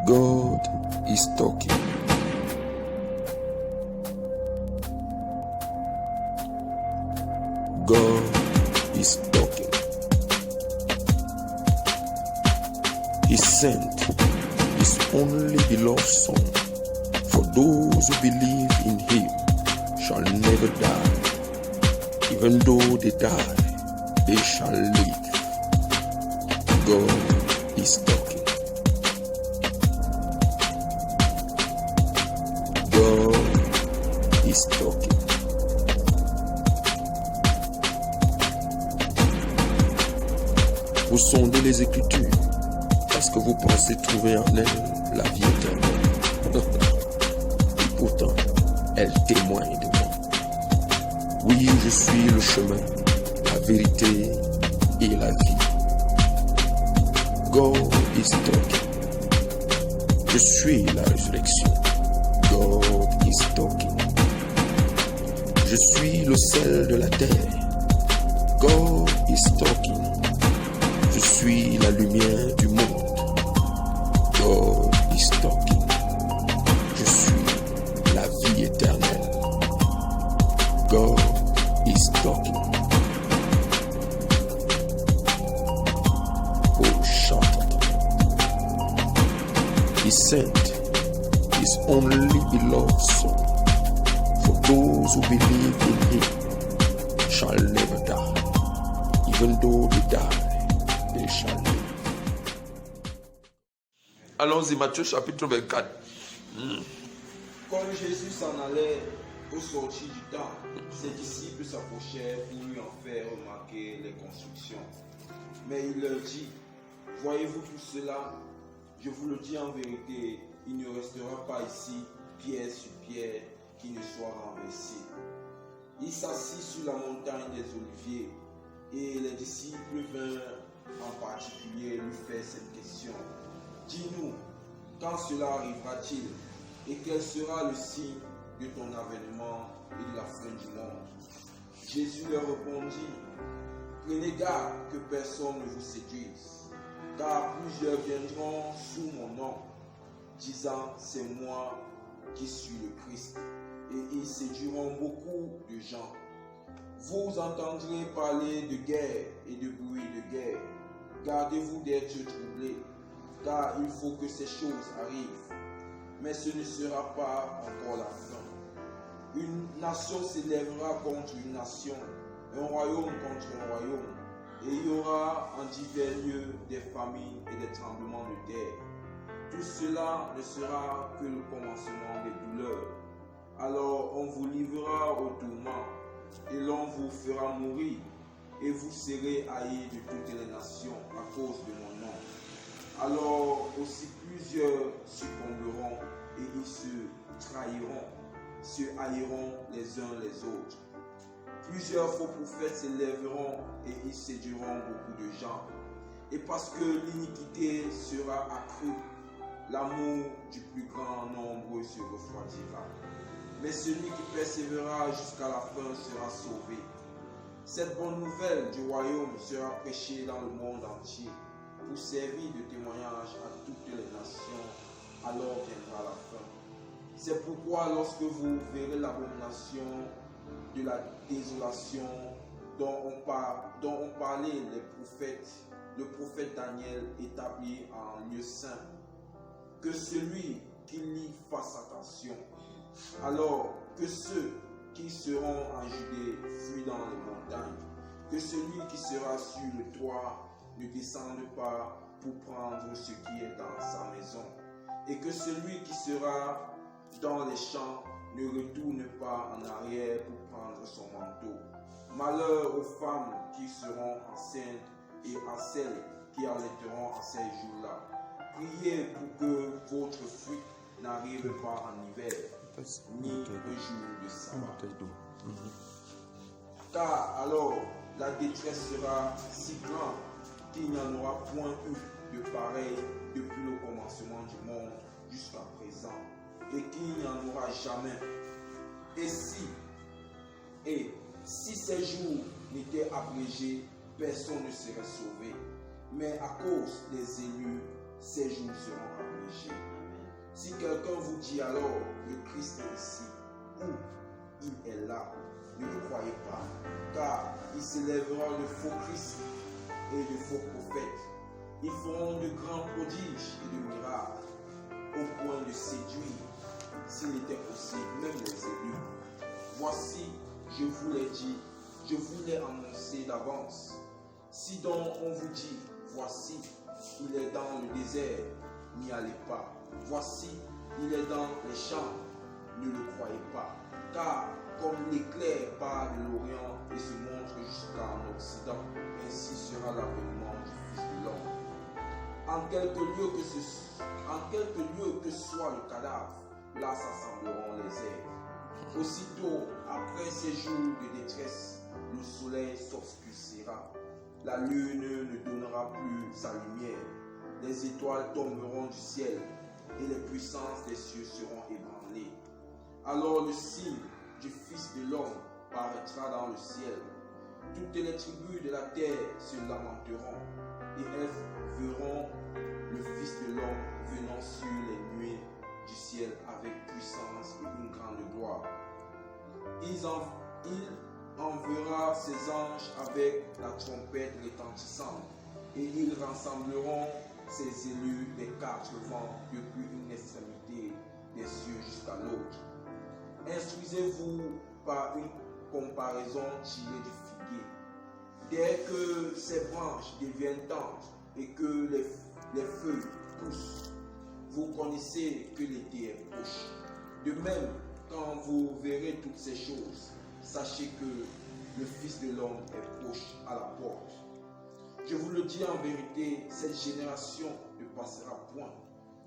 God is talking. God is talking. He sent His only beloved Son. For those who believe in Him shall never die. Even though they die, they shall live. God is talking. God is talking. Vous sondez les Écritures parce que vous pensez trouver en elles la vie éternelle. Et pourtant, elles témoignent de moi. Oui, je suis le chemin, la vérité et la vie. God is talking. Je suis la résurrection. God is talking. Je suis le sel de la terre. God is talking. Je suis la lumière du monde. God is talking. Je suis la vie éternelle. God is talking. Oh, shut up. He sent His only beloved Son. For those who believe in Him shall never die. Even though they die, they shall live. Allons-y, Matthieu chapitre 24. Comme Jésus s'en allait au sortir du temps, ses disciples s'approchèrent pour lui en faire remarquer les constructions. Mais il leur dit, voyez-vous tout cela? Je vous le dis en vérité, il ne restera pas ici pierre sur pierre qui ne soit renversée. Il s'assit sur la montagne des Oliviers et les disciples vinrent en particulier lui faire cette question. Dis-nous, quand cela arrivera-t-il et quel sera le signe de ton avènement et de la fin du monde? Jésus leur répondit, prenez garde que personne ne vous séduise, car plusieurs viendront sous mon nom, disant c'est moi qui suis le Christ, et ils séduiront beaucoup de gens. Vous entendrez parler de guerre et de bruit de guerre. Gardez-vous d'être troublés, car il faut que ces choses arrivent. Mais ce ne sera pas encore la fin. Une nation s'élèvera contre une nation, un royaume contre un royaume, et il y aura en divers lieux des famines et des tremblements de terre. Tout cela ne sera que le commencement des douleurs. Alors on vous livrera au tourment, et l'on vous fera mourir, et vous serez haïs de toutes les nations à cause de mon nom. Alors aussi plusieurs succomberont, et ils se trahiront, se haïront les uns les autres. Plusieurs faux prophètes s'élèveront, et ils séduiront beaucoup de gens. Et parce que l'iniquité sera accrue, l'amour du plus grand nombre se refroidira. Mais celui qui persévérera jusqu'à la fin sera sauvé. Cette bonne nouvelle du royaume sera prêchée dans le monde entier pour servir de témoignage à toutes les nations. Alors viendra la fin. C'est pourquoi lorsque vous verrez l'abomination de la désolation dont ont parlé les prophètes, le prophète Daniel établi en lieu saint, que celui qui lit fasse attention. Alors que ceux qui seront en Judée fuient dans les montagnes, que celui qui sera sur le toit ne descende pas pour prendre ce qui est dans sa maison, et que celui qui sera dans les champs ne retourne pas en arrière pour prendre son manteau. Malheur aux femmes qui seront enceintes et à celles qui allaiteront en ces jours-là. Priez pour que votre fruit n'arrive pas en hiver, ni le jour de sabbat. Car alors la détresse sera si grande qu'il n'y en aura point eu de pareil depuis le commencement du monde jusqu'à présent, et qu'il n'y en aura jamais. Et si ces jours n'étaient abrégés, personne ne serait sauvé. Mais à cause des élus, ces jours seront abrégés. Si quelqu'un vous dit alors, le Christ est ici, ou il est là, ne le croyez pas, car il s'élèvera de faux Christ et de faux prophètes. Ils feront de grands prodiges et de miracles, au point de séduire, s'il était possible, même les élus. Voici, je vous l'ai dit, je vous l'ai annoncé d'avance. Si donc on vous dit, voici, il est dans le désert, n'y allez pas. Voici, il est dans les champs, ne le croyez pas. Car comme l'éclair part de l'Orient et se montre jusqu'en Occident, ainsi sera l'avènement du Fils de l'homme. En quelque lieu que soit le cadavre, là s'assembleront les herbes. Aussitôt, après ces jours de détresse, le soleil s'obscurcira, la lune ne donnera plus sa lumière, les étoiles tomberont du ciel et les puissances des cieux seront ébranlées. Alors le signe du Fils de l'homme paraîtra dans le ciel. Toutes les tribus de la terre se lamenteront et elles verront le Fils de l'homme venant sur les nuées du ciel avec puissance et une grande gloire. Il enverra ses anges avec la trompette retentissante et ils rassembleront ses élus des quatre vents depuis une extrémité des cieux jusqu'à l'autre. Instruisez-vous par une comparaison tirée du figuier. Dès que ses branches deviennent tendres et que les feuilles poussent, vous connaissez que l'été est proche. De même, quand vous verrez toutes ces choses, sachez que le Fils de l'homme est proche à la porte. Je vous le dis en vérité, cette génération ne passera point,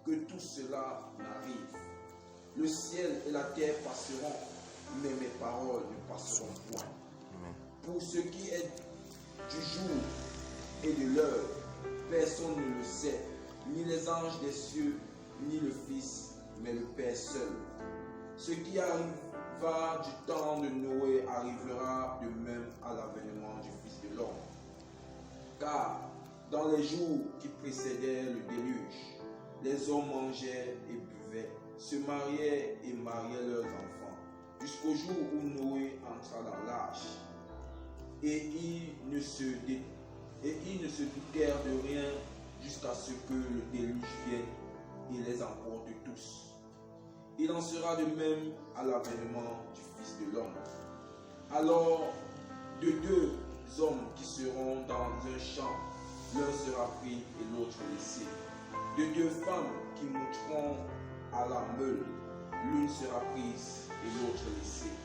que tout cela n'arrive. Le ciel et la terre passeront, mais mes paroles ne passeront point. Pour ce qui est du jour et de l'heure, personne ne le sait, ni les anges des cieux, ni le Fils, mais le Père seul. Ce qui arriva du temps de Noé arrivera de même à l'avènement du Fils de l'homme. Car dans les jours qui précédaient le déluge, les hommes mangeaient et buvaient, se mariaient et mariaient leurs enfants, jusqu'au jour où Noé entra dans l'arche. Et ils ne se doutèrent de rien jusqu'à ce que le déluge vienne et les emporte tous. Il en sera de même à l'avènement du Fils de l'homme. Alors, de deux hommes qui seront dans un champ, l'un sera pris et l'autre laissé. De deux femmes qui monteront à la meule, l'une sera prise et l'autre laissée.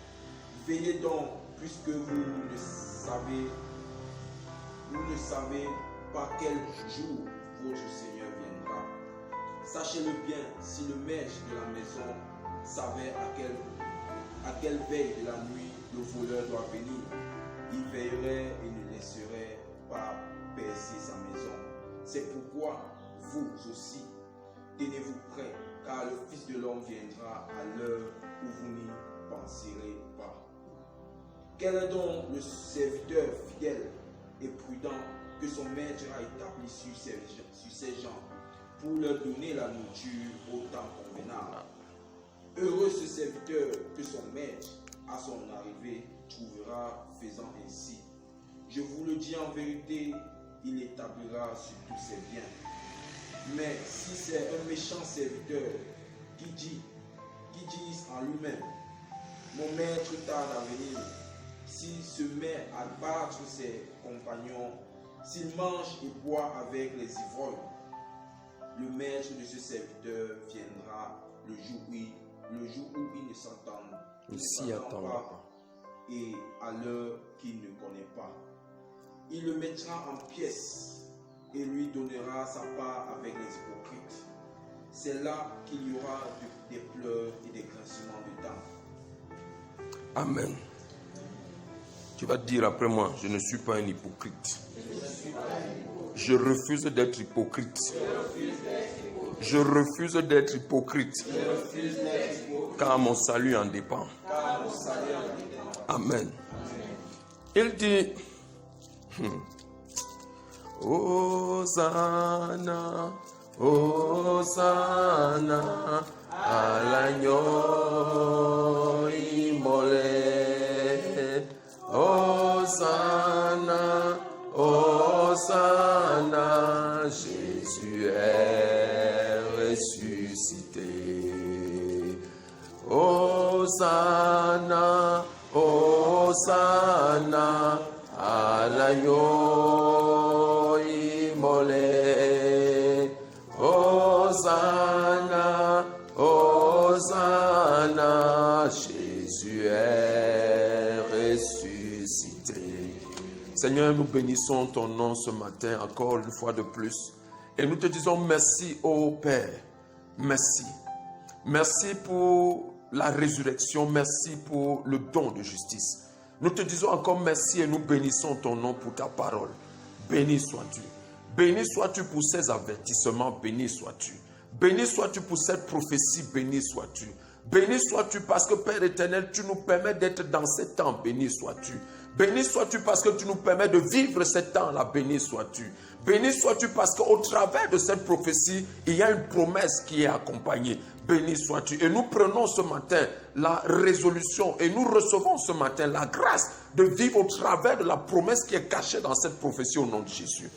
Veillez donc, puisque vous ne savez pas quel jour votre Seigneur viendra. Sachez-le bien, si le maître de la maison savait à quelle veille de la nuit le voleur doit venir, il veillerait et ne laisserait pas percer sa maison. C'est pourquoi vous aussi, tenez-vous prêts, car le Fils de l'homme viendra à l'heure où vous n'y penserez pas. Quel est donc le serviteur fidèle et prudent que son maître a établi sur ses gens pour leur donner la nourriture au temps convenable? Heureux ce serviteur que son maître, à son arrivée, trouvera faisant ainsi. Je vous le dis en vérité, il établira sur tous ses biens. Mais si c'est un méchant serviteur qui dit en lui-même, mon maître tarde à venir, s'il se met à battre ses compagnons, s'il mange et boit avec les ivrognes, le maître de ce serviteur viendra le jour où il ne s'attend pas et à l'heure qu'il ne connaît pas. Il le mettra en pièces et lui donnera sa part avec les hypocrites. C'est là qu'il y aura des pleurs et des grincements de dents. Amen. Tu vas dire après moi, je ne suis pas un hypocrite. Je refuse d'être hypocrite. Je refuse d'être hypocrite. Car mon salut en dépend. Amen. Il dit, Hosanna, Hosanna à l'agneau immolé. Hosanna, Hosanna, Jésus est ressuscité. Hosanna, Hosanna à l'agneau immolé. Hosanna, Hosanna, Jésus est ressuscité. Seigneur, nous bénissons ton nom ce matin encore une fois de plus. Et nous te disons merci, ô Père. Merci. Merci pour la résurrection. Merci pour le don de justice. Nous te disons encore merci et nous bénissons ton nom pour ta parole. Béni sois-tu. Béni sois-tu pour ces avertissements. Béni sois-tu. Béni sois-tu pour cette prophétie. Béni sois-tu. Béni sois-tu parce que Père éternel, tu nous permets d'être dans ces temps. Béni sois-tu. Béni sois-tu parce que tu nous permets de vivre ces temps-là. Béni sois-tu. Béni sois-tu parce qu'au travers de cette prophétie, il y a une promesse qui est accompagnée. Béni sois-tu. Et nous prenons ce matin la résolution et nous recevons ce matin la grâce de vivre au travers de la promesse qui est cachée dans cette prophétie au nom de Jésus.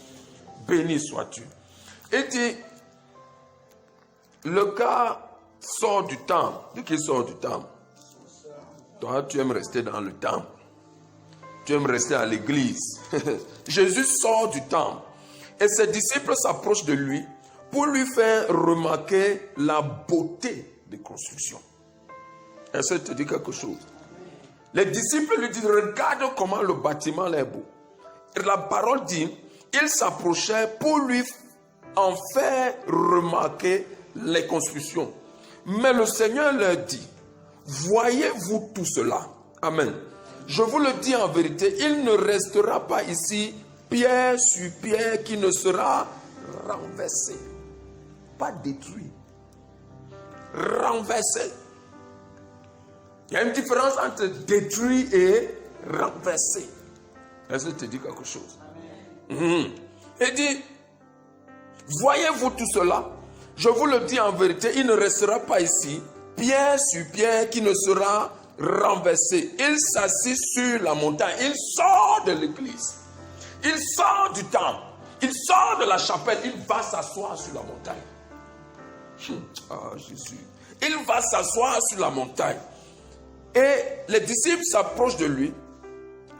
Béni sois-tu. Et dit, le cas sort du temple. Dis qu'il sort du temple. Toi, tu aimes rester dans le temple. Tu aimes rester à l'église. Jésus sort du temple. Et ses disciples s'approchent de lui pour lui faire remarquer la beauté des constructions. Est-ce que ça te dit quelque chose? Les disciples lui disent, regarde comment le bâtiment est beau. Et la parole dit, ils s'approchaient pour lui en faire remarquer les constructions. Mais le Seigneur leur dit, voyez-vous tout cela? Amen. Je vous le dis en vérité, il ne restera pas ici pierre sur pierre qui ne sera renversé. Pas détruit. Renversé. Il y a une différence entre détruit et renversé. Est-ce que je te dis quelque chose? Il dit, voyez-vous tout cela? Je vous le dis en vérité, il ne restera pas ici pierre sur pierre qui ne sera renversé. Il s'assit sur la montagne. Il sort de l'église. Il sort du temple. Il sort de la chapelle. Il va s'asseoir sur la montagne. Ah, Jésus. Il va s'asseoir sur la montagne. Et les disciples s'approchent de lui,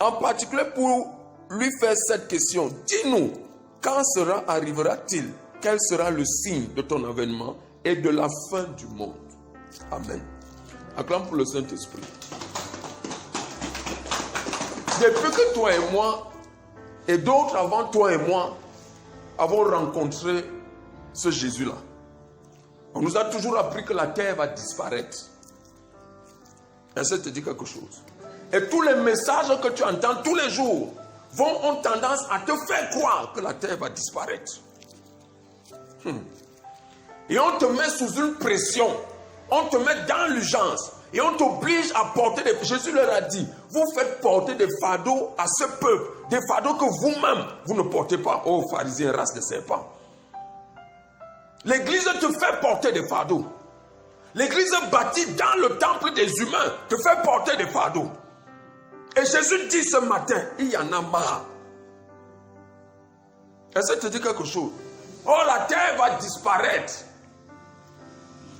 en particulier pour lui faire cette question. Dis-nous, quand arrivera-t-il? Quel sera le signe de ton avènement et de la fin du monde? Amen. Acclame pour le Saint-Esprit. Depuis que toi et moi, et d'autres avant toi et moi, avons rencontré ce Jésus-là, on nous a toujours appris que la terre va disparaître. Est-ce que ça te dit quelque chose? Et tous les messages que tu entends tous les jours ont tendance à te faire croire que la terre va disparaître. Et on te met sous une pression. On te met dans l'urgence. Et on t'oblige à porter des... Jésus leur a dit, vous faites porter des fardeaux à ce peuple. Des fardeaux que vous-même, vous ne portez pas. Oh, pharisiens, race de serpents. L'église te fait porter des fardeaux. L'église bâtie dans le temple des humains te fait porter des fardeaux. Et Jésus dit ce matin, il y en a marre. Est-ce que tu dis quelque chose? Oh, la terre va disparaître.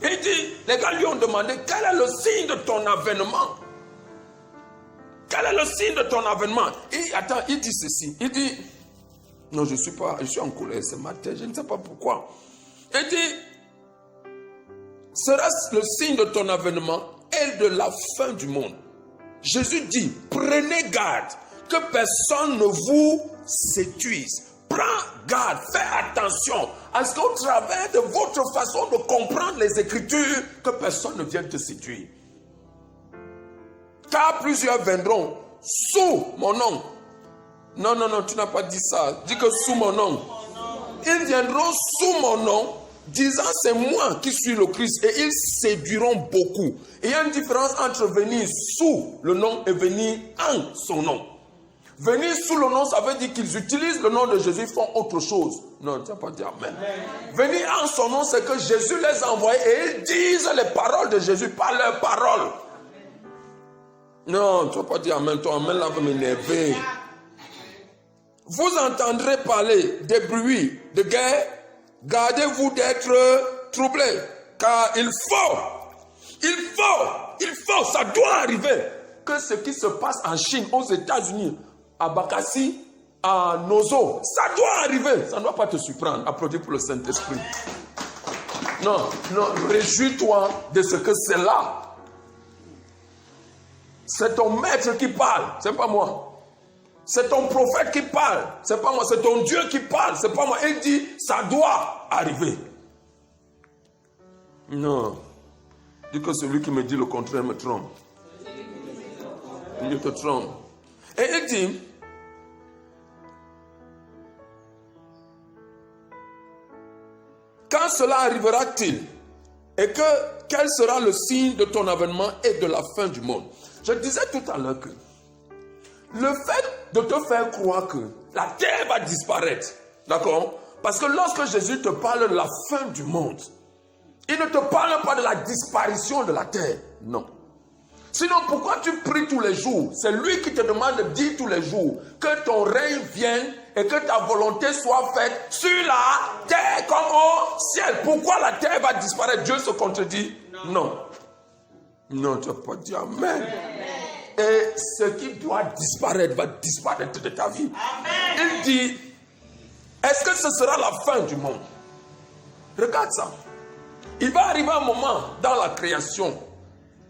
Il dit, les gars lui ont demandé, quel est le signe de ton avènement? Quel est le signe de ton avènement? Et attends, il dit ceci. Il dit, non, je suis en colère ce matin, je ne sais pas pourquoi. Il dit, sera-ce le signe de ton avènement et de la fin du monde? Jésus dit, prenez garde que personne ne vous séduise. Prends garde, fais attention à ce qu'au travers de votre façon de comprendre les Écritures, que personne ne vienne te séduire. Car plusieurs viendront sous mon nom. Non, tu n'as pas dit ça. Dis que sous mon nom. Ils viendront sous mon nom, disant c'est moi qui suis le Christ, et ils séduiront beaucoup. Et il y a une différence entre venir sous le nom et venir en son nom. Venir sous le nom, ça veut dire qu'ils utilisent le nom de Jésus, ils font autre chose. Non, tu n'as pas dit amen. Venir en son nom, c'est que Jésus les a envoyés et ils disent les paroles de Jésus, pas leurs paroles. Non, tu n'as pas dit amen. Ton amen là va m'énerver. Vous entendrez parler des bruits de guerre. Gardez-vous d'être troublés. Car il faut, ça doit arriver. Que ce qui se passe en Chine, aux États-Unis, à Bakassi, à Nozo, ça doit arriver. Ça ne doit pas te surprendre. Applaudis pour le Saint-Esprit. Non, réjouis-toi de ce que c'est là. C'est ton maître qui parle, c'est pas moi. C'est ton prophète qui parle, c'est pas moi. C'est ton Dieu qui parle, c'est pas moi. Il dit, ça doit arriver. Non. Dis que celui qui me dit le contraire me trompe. Il te trompe. Et il dit, quand cela arrivera-t-il? Et quel sera le signe de ton avènement et de la fin du monde? Je disais tout à l'heure que le fait de te faire croire que la terre va disparaître, d'accord? Parce que lorsque Jésus te parle de la fin du monde, il ne te parle pas de la disparition de la terre, non. Sinon, pourquoi tu pries tous les jours? C'est lui qui te demande de dire tous les jours que ton règne vienne et que ta volonté soit faite sur la terre comme au ciel. Pourquoi la terre va disparaître? Dieu se contredit? Non. Non, tu n'as pas dit amen. Et ce qui doit disparaître va disparaître de ta vie. Amen. Il dit, est-ce que ce sera la fin du monde? Regarde ça. Il va arriver un moment dans la création,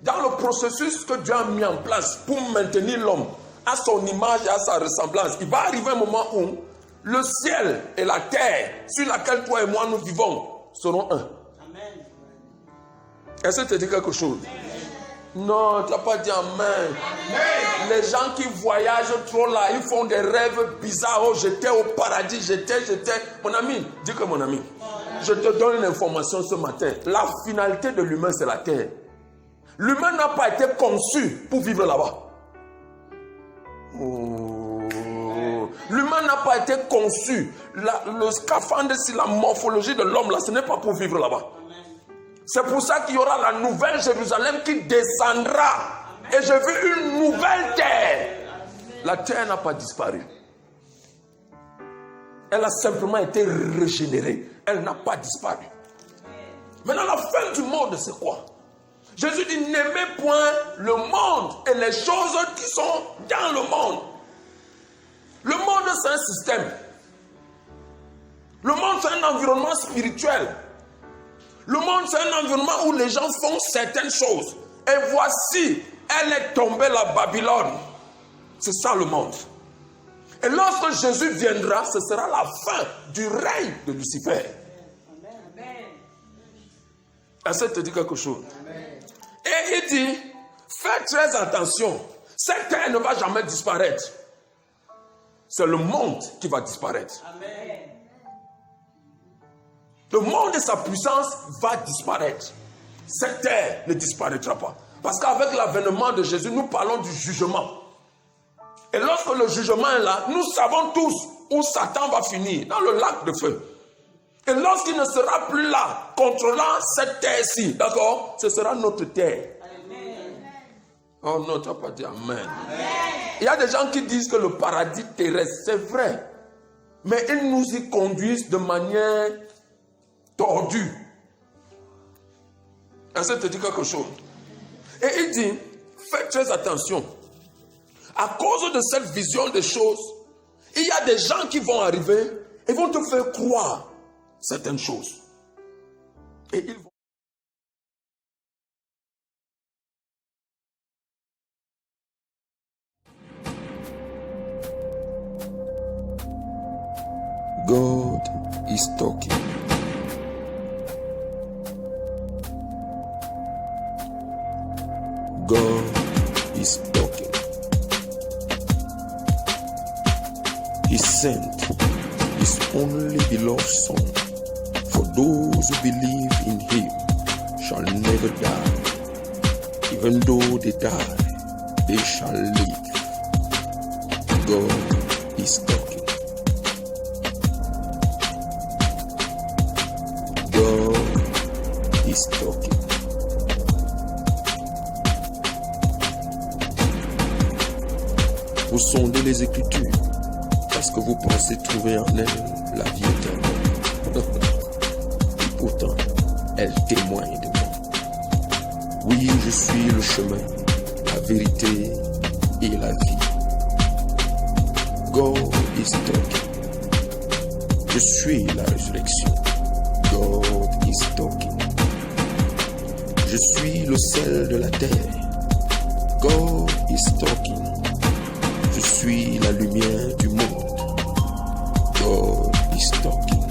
dans le processus que Dieu a mis en place pour maintenir l'homme à son image et à sa ressemblance. Il va arriver un moment où le ciel et la terre sur laquelle toi et moi nous vivons seront un. Amen. Est-ce que tu dis quelque chose? Amen. Non, tu n'as pas dit amen. Amen. Les gens qui voyagent trop là, ils font des rêves bizarres. Oh, j'étais au paradis, j'étais. Mon ami, dis que mon ami, je te donne une information ce matin. La finalité de l'humain, c'est la terre. L'humain n'a pas été conçu pour vivre là-bas. Oh. L'humain n'a pas été conçu. Le scaphandre, c'est la morphologie de l'homme là, ce n'est pas pour vivre là-bas. C'est pour ça qu'il y aura la nouvelle Jérusalem qui descendra. Et je veux une nouvelle terre. La terre n'a pas disparu. Elle a simplement été régénérée. Elle n'a pas disparu. Maintenant, la fin du monde, c'est quoi? Jésus dit, n'aimez point le monde et les choses qui sont dans le monde. Le monde, c'est un système. Le monde, c'est un environnement spirituel. Le monde, c'est un environnement où les gens font certaines choses. Et voici, elle est tombée, la Babylone. C'est ça le monde. Et lorsque Jésus viendra, ce sera la fin du règne de Lucifer. Amen. Est-ce que ça te dit quelque chose? Amen. Et il dit, faites très attention. Cette terre ne va jamais disparaître. C'est le monde qui va disparaître. Amen. Le monde et sa puissance va disparaître. Cette terre ne disparaîtra pas. Parce qu'avec l'avènement de Jésus, nous parlons du jugement. Et lorsque le jugement est là, nous savons tous où Satan va finir, dans le lac de feu. Et lorsqu'il ne sera plus là, contrôlant cette terre-ci, d'accord, ce sera notre terre. Amen. Oh non, tu n'as pas dit amen. Amen. Il y a des gens qui disent que le paradis terrestre, c'est vrai. Mais ils nous y conduisent de manière tordue. Est-ce que tu dis quelque chose? Et il dit, faites très attention. À cause de cette vision des choses, il y a des gens qui vont arriver et vont te faire croire certaines choses. Et ils vont... God is talking. God is talking. He sent His only beloved Son. For those who believe in Him shall never die. Even though they die, they shall live. God is talking. God is talking. Vous sondez les Écritures parce que vous pensez trouver en elles la vie éternelle. Et pourtant, elles témoignent de moi. Oui, je suis le chemin, la vérité et la vie. God is talking. Je suis la résurrection. God is talking. Je suis le sel de la terre. God is talking. Je suis la lumière du monde. God is talking.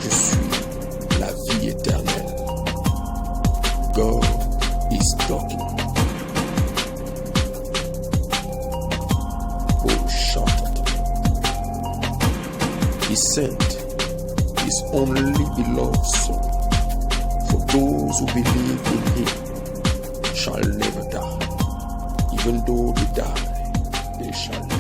Je suis la vie éternelle. God is talking. Oh, shut. He sent His only beloved Son. For those who believe in Him shall never die. Even though they die, they shall live.